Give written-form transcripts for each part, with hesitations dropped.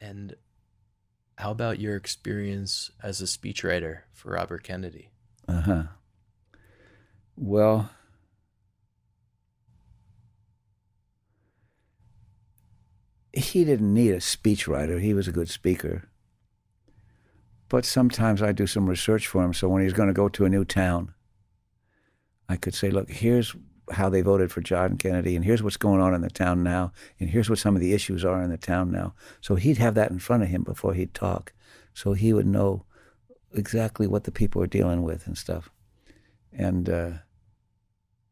And how about your experience as a speechwriter for Robert Kennedy? Uh-huh. Well, he didn't need a speechwriter. He was a good speaker. But sometimes I do some research for him. So when he's going to go to a new town, I could say, look, here's how they voted for John Kennedy, and here's what's going on in the town now, and here's what some of the issues are in the town now. So he'd have that in front of him before he'd talk. So he would know exactly what the people are dealing with and stuff. And I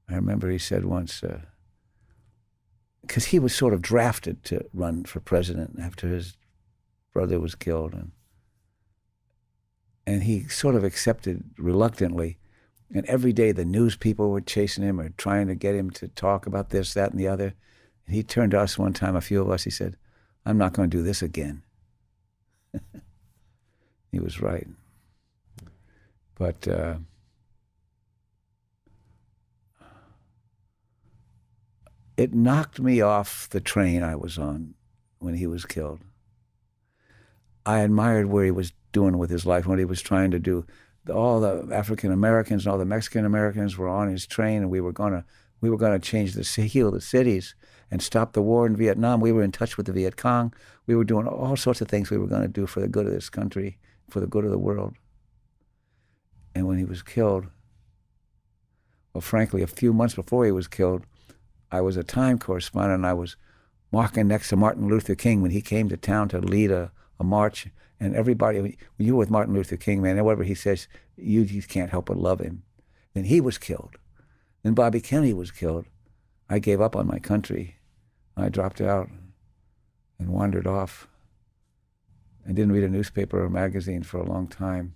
remember he said once, because he was sort of drafted to run for president after his brother was killed, and he sort of accepted reluctantly. And every day the news people were chasing him or trying to get him to talk about this, that, and the other. And he turned to us one time, a few of us, he said, I'm not going to do this again. He was right. But it knocked me off the train I was on when he was killed. I admired where he was doing with his life, what he was trying to do. All the African Americans and all the Mexican Americans were on his train, and we were gonna change heal the cities and stop the war in Vietnam. We were in touch with the Viet Cong. We were doing all sorts of things we were going to do for the good of this country, for the good of the world. And when he was killed, well, frankly, a few months before he was killed, I was a Time correspondent, and I was walking next to Martin Luther King when he came to town to lead a march. And everybody, when you were with Martin Luther King, man, whatever he says, you just can't help but love him. Then he was killed. Then Bobby Kennedy was killed. I gave up on my country. I dropped out and wandered off and didn't read a newspaper or magazine for a long time.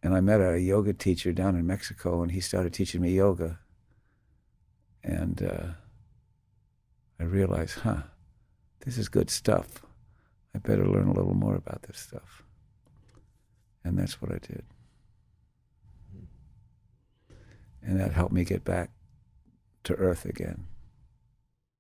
And I met a yoga teacher down in Mexico, and he started teaching me yoga. And I realized, this is good stuff. I better learn a little more about this stuff. And that's what I did. And that helped me get back to earth again.